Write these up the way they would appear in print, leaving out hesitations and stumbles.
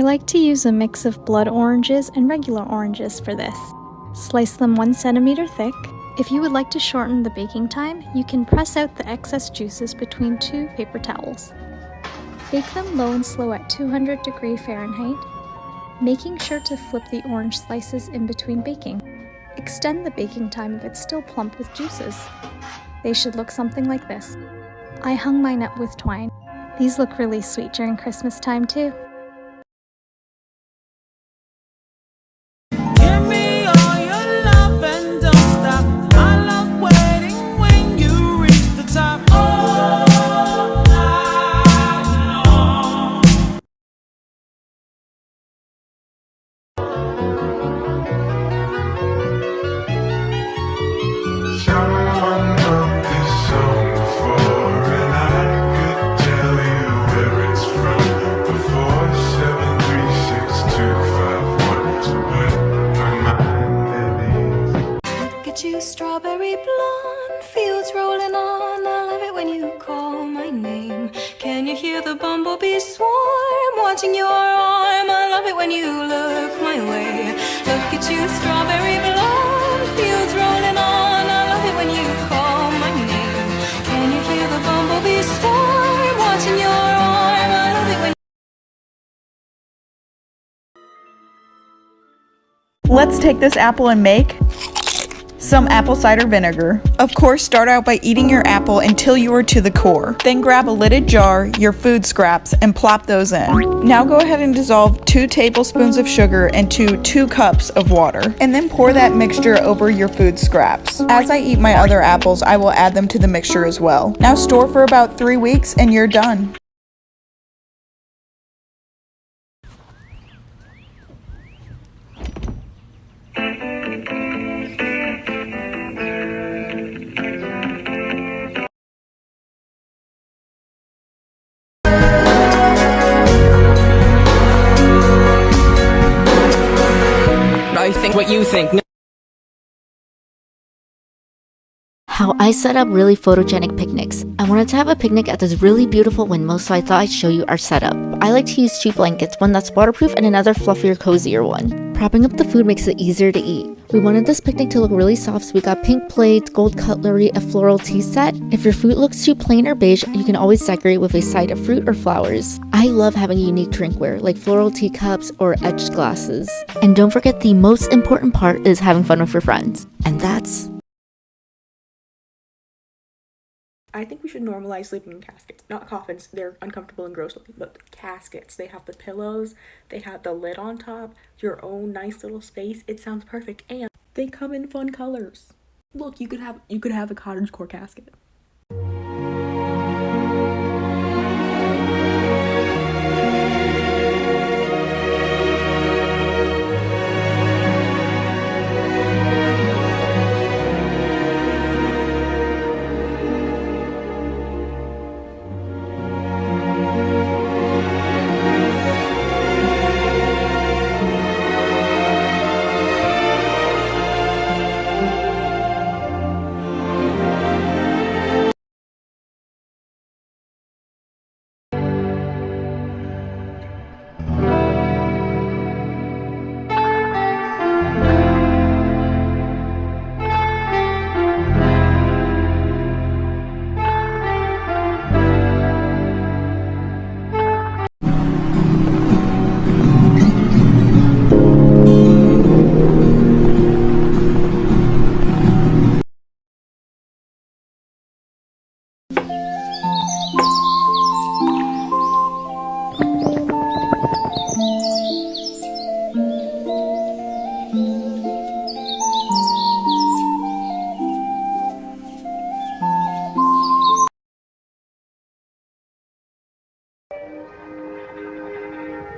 like to use a mix of blood oranges and regular oranges for this. Slice them 1 centimeter thick. If you would like to shorten the baking time, you can press out the excess juices between 2 paper towels. Bake them low and slow at 200° Fahrenheit, making sure to flip the orange slices in between baking. Extend the baking time if it's still plump with juices. They should look something like this. I hung mine up with twine. These look really sweet during Christmas time too. Strawberry blonde, fields rolling on. I love it when you call my name. Can you hear the bumblebee swarm watching your arm? I love it when you look my way. Look at you, strawberry blonde, fields rolling on. I love it when you call my name. Can you hear the bumblebee swarm watching your arm? I love it when. Let's take this apple and make some apple cider vinegar. Of course, start out by eating your apple until you are to the core. Then grab a lidded jar, your food scraps, and plop those in. Now go ahead and dissolve 2 tablespoons of sugar into 2 cups of water. And then pour that mixture over your food scraps. As I eat my other apples, I will add them to the mixture as well. Now store for about 3 weeks and you're done. I think what you think. How I set up really photogenic picnics. I wanted to have a picnic at this really beautiful windmill, so I thought I'd show you our setup. I like to use 2 blankets, one that's waterproof and another fluffier, cozier one. Propping up the food makes it easier to eat. We wanted this picnic to look really soft, so we got pink plates, gold cutlery, a floral tea set. If your food looks too plain or beige, you can always decorate with a side of fruit or flowers. I love having unique drinkware, like floral teacups or etched glasses. And don't forget, the most important part is having fun with your friends. And that's... I think we should normalize sleeping in caskets. Not coffins, they're uncomfortable and gross looking, but caskets. They have the pillows, they have the lid on top, your own nice little space. It sounds perfect, and they come in fun colors. Look, you could have a cottagecore casket.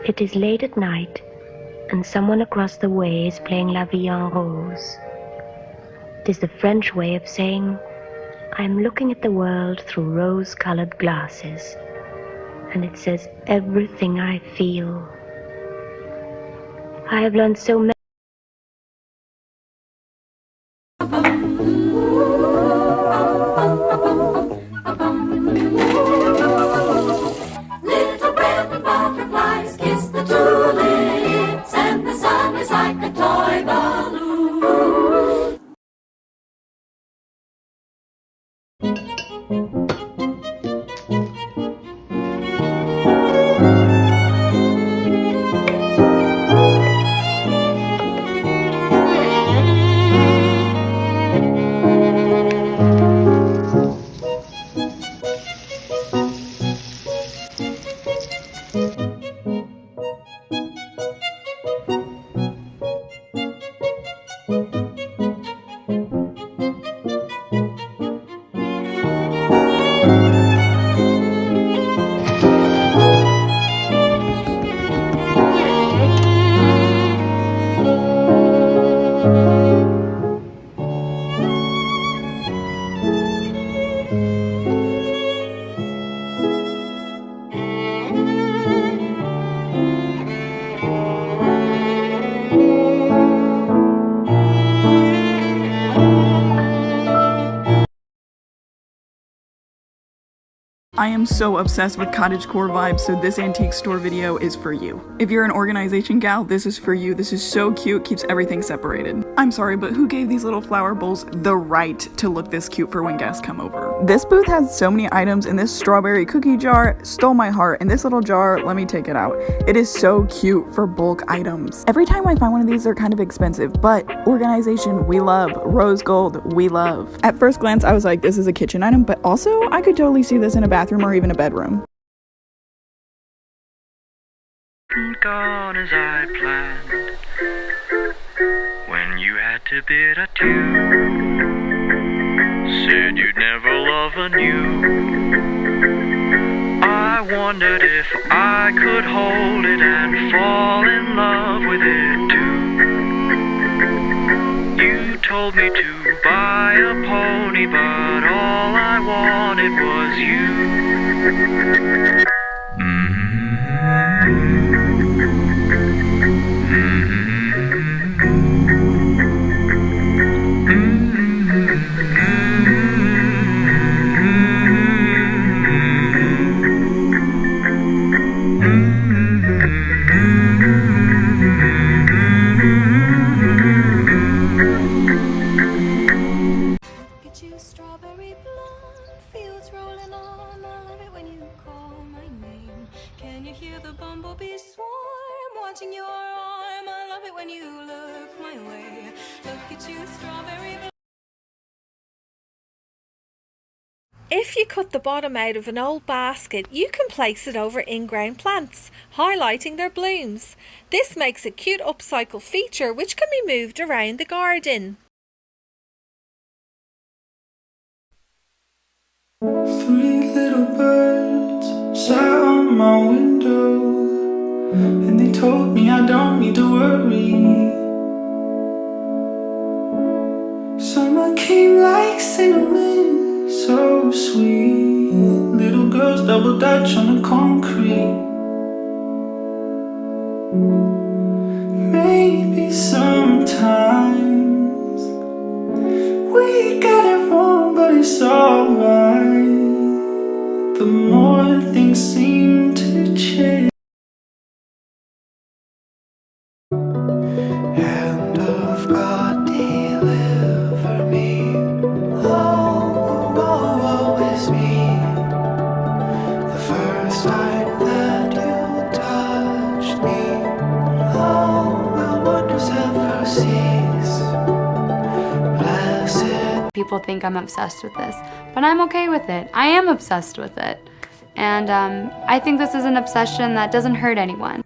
It is late at night, and someone across the way is playing La Vie en Rose. It is the French way of saying, I am looking at the world through rose-colored glasses, and it says everything I feel. I have learned so many. Little red butterflies kiss the tulips. I am so obsessed with cottagecore vibes, so this antique store video is for you. If you're an organization gal, this is for you. This is so cute, keeps everything separated. I'm sorry, but who gave these little flower bowls the right to look this cute for when guests come over? This booth has so many items, and this strawberry cookie jar stole my heart. And this little jar, let me take it out. It is so cute for bulk items. Every time I find one of these, they're kind of expensive, but organization, we love. Rose gold, we love. At first glance, I was like, this is a kitchen item, but also I could totally see this in a bathroom or even a bedroom. Gone as I planned when you had to bid adieu. Said you'd never love anew. I wondered if I could hold it and fall in love with it too. You told me to buy a pony, but all I wanted was you. Watching your arm, I love it when you look my way. Look at you, strawberry. If you cut the bottom out of an old basket, you can place it over in-ground plants, highlighting their blooms. This makes a cute upcycle feature which can be moved around the garden. Three little birds sat on my window, and they told me I don't need to worry. Summer came like cinnamon, so sweet. Little girls double dutch on the concrete. Maybe sometimes we got it wrong, but it's alright. The more things seem to change. Hand of God, deliver me. Oh, woe is me. The first time that you touched me, oh, will wonders ever cease? Blessed. People think I'm obsessed with this, but I'm okay with it. I am obsessed with it. And I think this is an obsession that doesn't hurt anyone.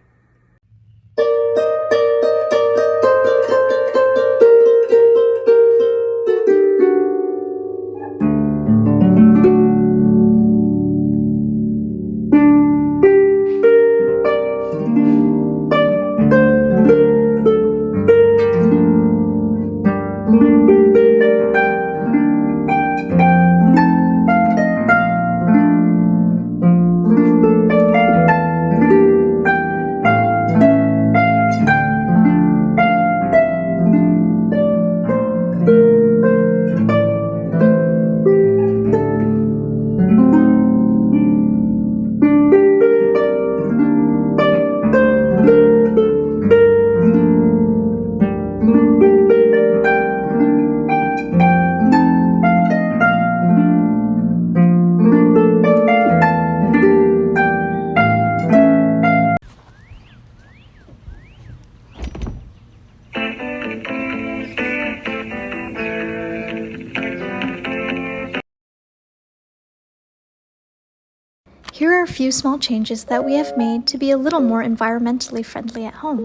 Here are a few small changes that we have made to be a little more environmentally friendly at home.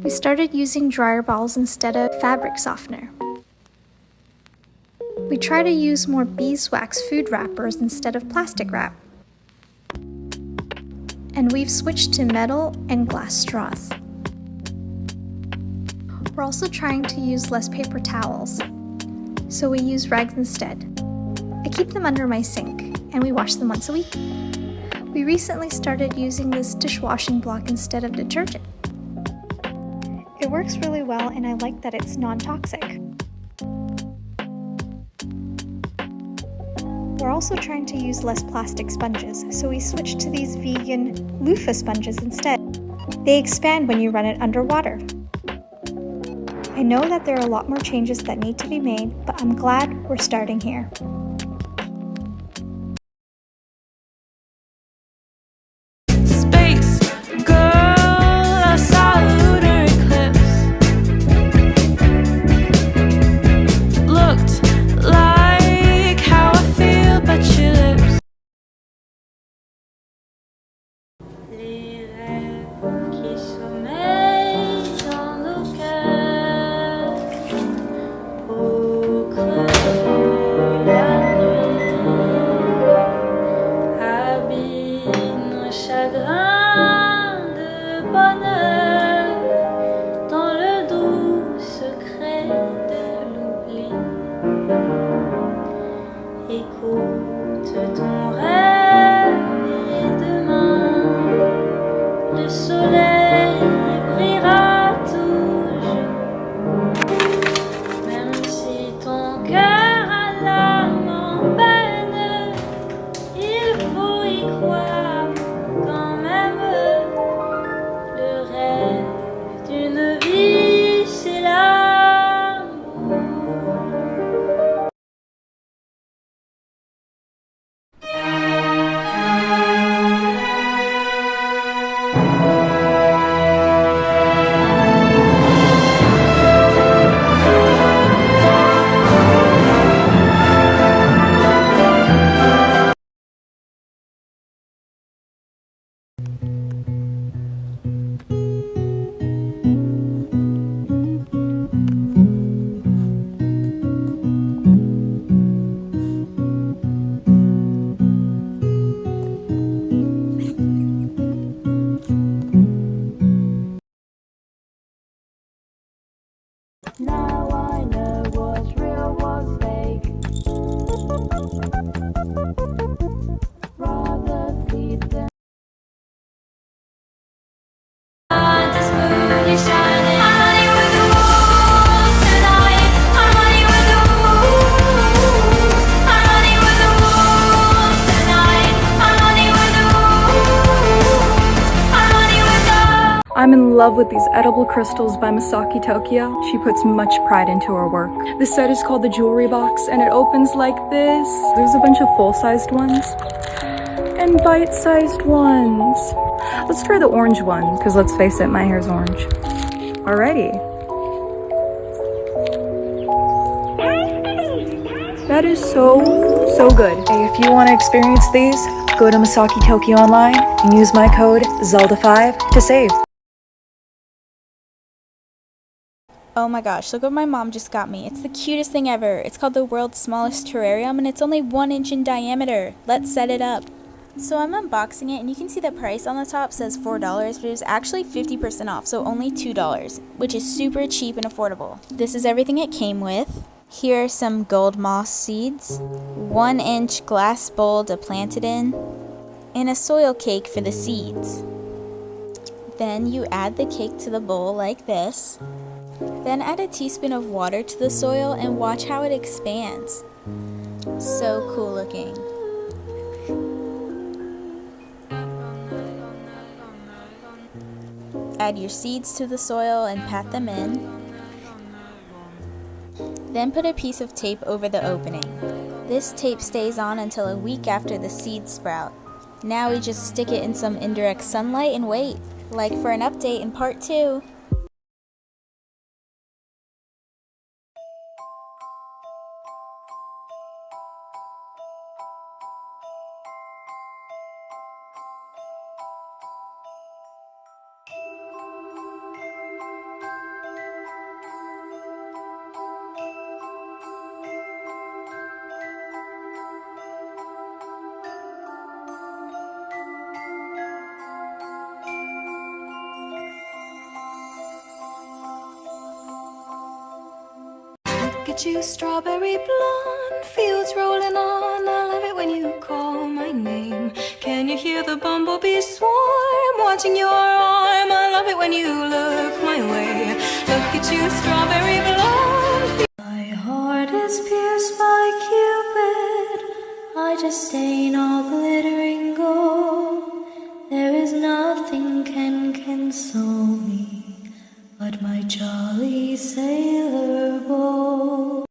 We started using dryer balls instead of fabric softener. We try to use more beeswax food wrappers instead of plastic wrap. And we've switched to metal and glass straws. We're also trying to use less paper towels, so we use rags instead. I keep them under my sink, and we wash them once a week. We recently started using this dishwashing block instead of detergent. It works really well, and I like that it's non-toxic. We're also also trying to use less plastic sponges, so we switched to these vegan loofah sponges instead. They expand when you run it underwater. I know that there are a lot more changes that need to be made, but I'm glad we're starting here. Space girl, I saw a lunar eclipse. Looked like how I feel but your lips. Les rêves qui sommeillent dans nos cœurs, au creux de la nuit, habillent nos chagrins de bonheur dans le doux secret de l'oubli. Écoute ton rêve et demain le soleil brillera toujours. Même si ton cœur a l'âme en peine, il faut y croire quand même. Le rêve d'une vie, c'est l'amour. Now I know what's real, what's fake. Rather sleep than this moon is shining. I'm running with the wolves tonight. I'm running with the wolves. I'm running with the wolves tonight. I'm running with the wolves. I'm running with the. I'm in love with these edible crystals by Masaki Tokyo. She puts much pride into her work. This set is called the Jewelry Box, and it opens like this. There's a bunch of full-sized ones and bite-sized ones. Let's try the orange one, because let's face it, my hair's orange. Alrighty. That is so good. Hey, if you want to experience these, go to Masaki Tokyo online and use my code ZELDA5 to save. Oh my gosh, look what my mom just got me. It's the cutest thing ever. It's called the world's smallest terrarium and it's only 1 inch in diameter. Let's set it up. So I'm unboxing it and you can see the price on the top says $4, but it was actually 50% off, so only $2, which is super cheap and affordable. This is everything it came with. Here are some gold moss seeds, 1 inch glass bowl to plant it in, and a soil cake for the seeds. Then you add the cake to the bowl like this. Then add a teaspoon of water to the soil and watch how it expands. So cool looking. Add your seeds to the soil and pat them in. Then put a piece of tape over the opening. This tape stays on until a week after the seeds sprout. Now we just stick it in some indirect sunlight and wait, like for an update in part 2. Look at you, strawberry blonde, fields rolling on. I love it when you call my name. Can you hear the bumblebees swarm, watching your arm? I love it when you look my way. Look at you, strawberry blonde. My heart is pierced by Cupid. I just stain all glittering gold. There is nothing can console me but my jolly sailor boy.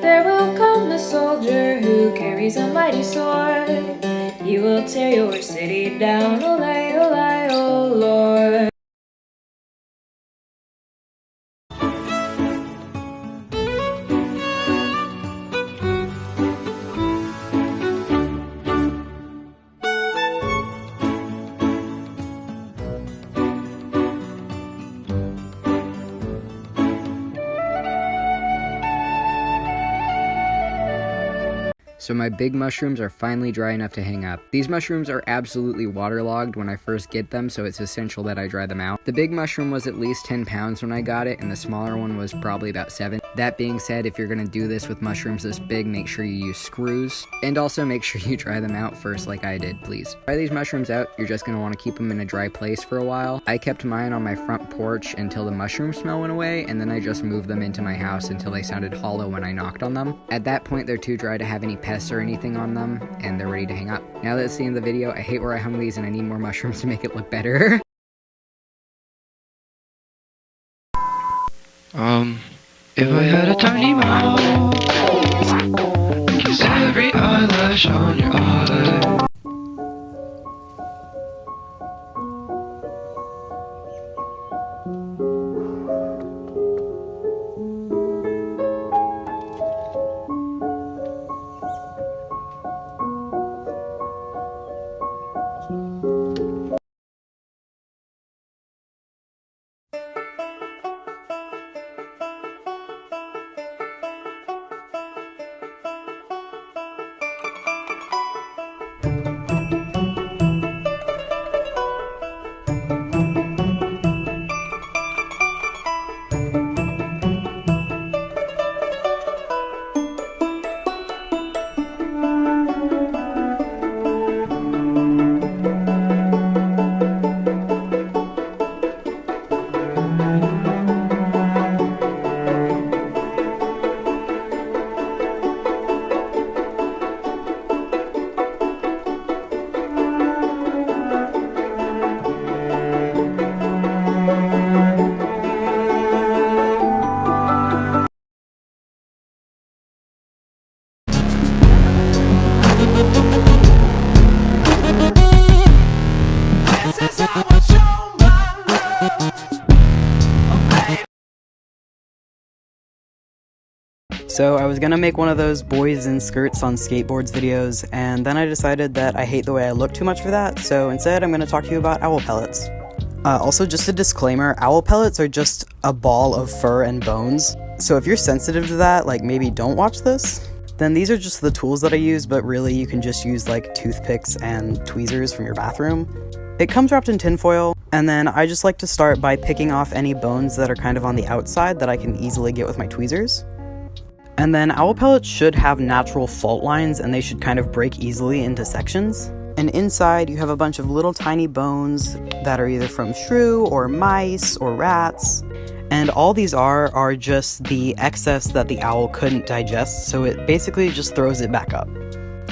There will come the soldier who carries a mighty sword. He will tear your city down, olay, olay, oh Lord. So my big mushrooms are finally dry enough to hang up. These mushrooms are absolutely waterlogged when I first get them, so it's essential that I dry them out. The big mushroom was at least 10 pounds when I got it, and the smaller one was probably about 7. That being said, if you're gonna do this with mushrooms this big, make sure you use screws, and also make sure you dry them out first like I did, please. Dry these mushrooms out, you're just gonna wanna keep them in a dry place for a while. I kept mine on my front porch until the mushroom smell went away, and then I just moved them into my house until they sounded hollow when I knocked on them. At that point, they're too dry to have any pests or anything on them, and they're ready to hang up. Now that's the end of the video. I hate where I hung these and I need more mushrooms to make it look better. If I had a tiny mouth, kiss every eyelash on your eye. So I was gonna make one of those boys in skirts on skateboards videos, and then I decided that I hate the way I look too much for that, so instead I'm gonna talk to you about owl pellets. Also, just a disclaimer, owl pellets are just a ball of fur and bones, so if you're sensitive to that, like maybe don't watch this. Then these are just the tools that I use, but really you can just use like toothpicks and tweezers from your bathroom. It comes wrapped in tinfoil, and then I just like to start by picking off any bones that are kind of on the outside that I can easily get with my tweezers. And then owl pellets should have natural fault lines, and they should kind of break easily into sections. And inside you have a bunch of little tiny bones that are either from shrew or mice or rats. And all these are just the excess that the owl couldn't digest, so it basically just throws it back up.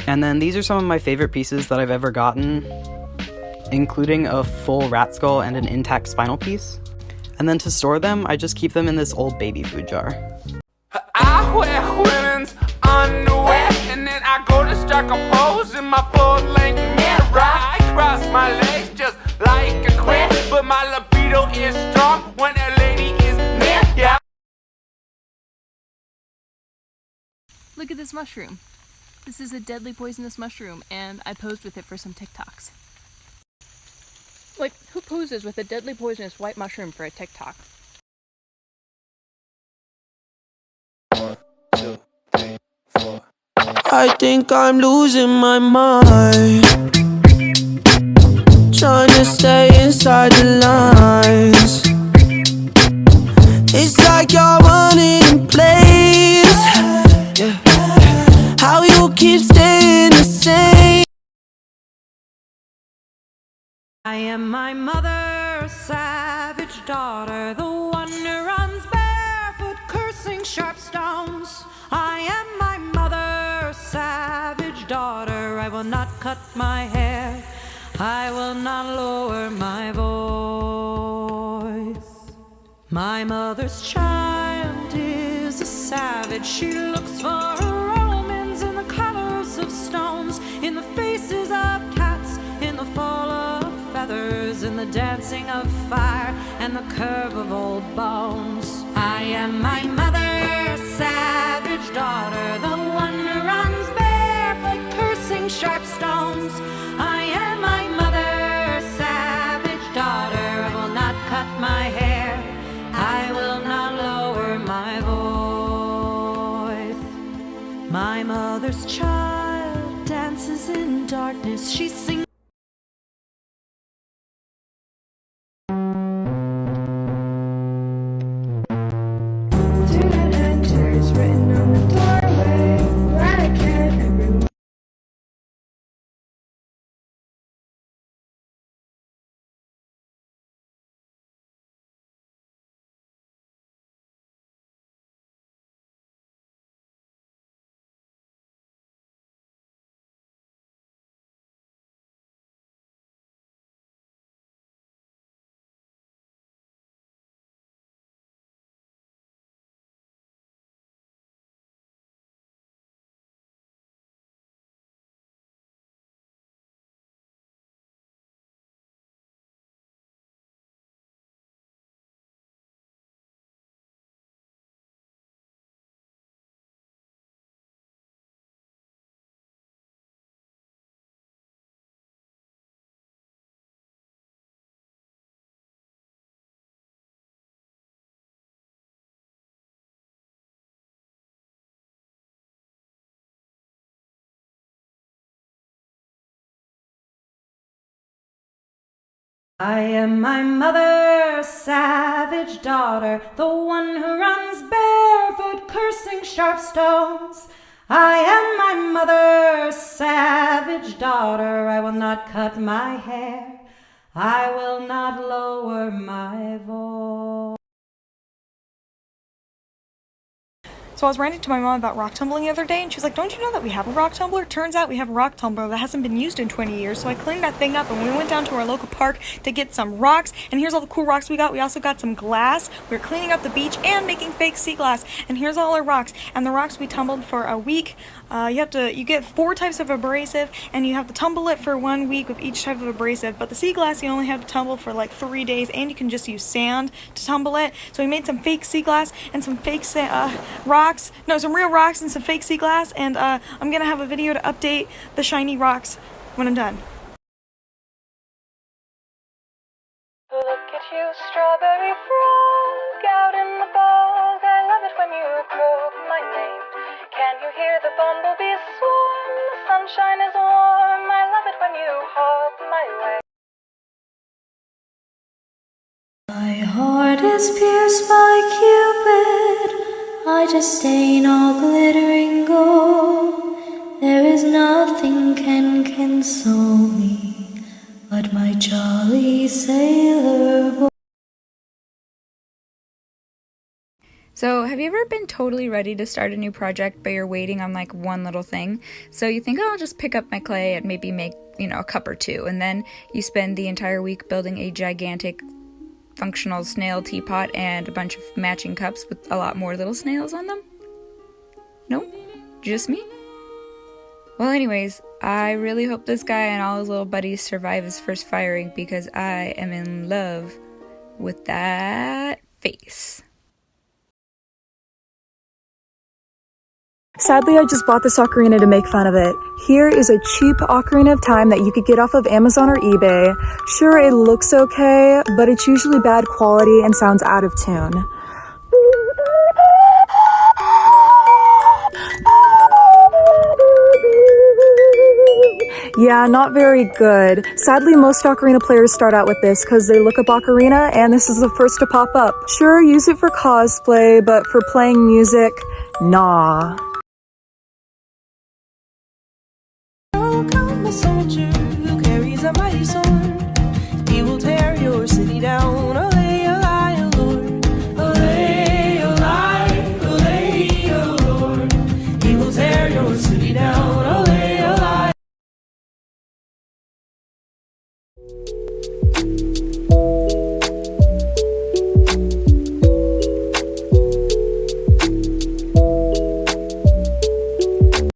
And then these are some of my favorite pieces that I've ever gotten, including a full rat skull and an intact spinal piece. And then to store them, I just keep them in this old baby food jar. I wear women's underwear, and then I go to strike a pose in my full-length mirror. I cross my legs just like a queer, but my libido is strong when a lady is near. Yeah. Look at this mushroom. This is a deadly poisonous mushroom, and I posed with it for some TikToks. Like, who poses with a deadly poisonous white mushroom for a TikTok. 1, 2, 3, 4. I think I'm losing my mind, trying to stay inside the lines. It's like you're running in place, yeah. How you keep staying the same. I am my mother, savage daughter, the one who runs barefoot, cursing sharp stones. I am my mother, savage daughter, I will not cut my hair, I will not lower my voice. My mother's child is a savage, she looks for her omens in the colors of stones, in the faces of cats, in the fall of feathers, in the dancing of fire, and the curve of old bones. I am my mother, savage daughter, the one who runs barefoot, cursing sharp stones. I am my mother, savage daughter, I will not cut my hair, I will not lower my voice. My mother's child dances in darkness, she sings. I am my mother, savage daughter, the one who runs barefoot, cursing sharp stones. I am my mother, savage daughter, I will not cut my hair, I will not lower my voice. So I was ranting to my mom about rock tumbling the other day, and she was like, don't you know that we have a rock tumbler? Turns out we have a rock tumbler that hasn't been used in 20 years. So I cleaned that thing up, and we went down to our local park to get some rocks, and here's all the cool rocks we got. We also got some glass. We were cleaning up the beach and making fake sea glass, and here's all our rocks. And the rocks we tumbled for a week. You get 4 types of abrasive, and you have to tumble it for 1 week with each type of abrasive. But the sea glass you only have to tumble for like 3 days, and you can just use sand to tumble it. So we made some fake sea glass and some fake rocks. No, some real rocks and some fake sea glass, and I'm gonna have a video to update the shiny rocks when I'm done. Look at you, strawberry frog, out in the bog. I love it when you croak my name. Can you hear the bumblebees swarm? The sunshine is warm. I love it when you hop my way. My heart is pierced by Cupid. I just stain all glittering gold. There is nothing can console me but my jolly sailor boy. So, have you ever been totally ready to start a new project, but you're waiting on like one little thing? So you think, oh, I'll just pick up my clay and maybe make, a cup or two, and then you spend the entire week building a gigantic functional snail teapot and a bunch of matching cups with a lot more little snails on them? No? Just me? Well, anyways, I really hope this guy and all his little buddies survive his first firing, because I am in love with that face. Sadly, I just bought this ocarina to make fun of it. Here is a cheap Ocarina of Time that you could get off of Amazon or eBay. Sure, it looks okay, but it's usually bad quality and sounds out of tune. Yeah, not very good. Sadly, most ocarina players start out with this because they look up ocarina and this is the first to pop up. Sure, use it for cosplay, but for playing music, nah.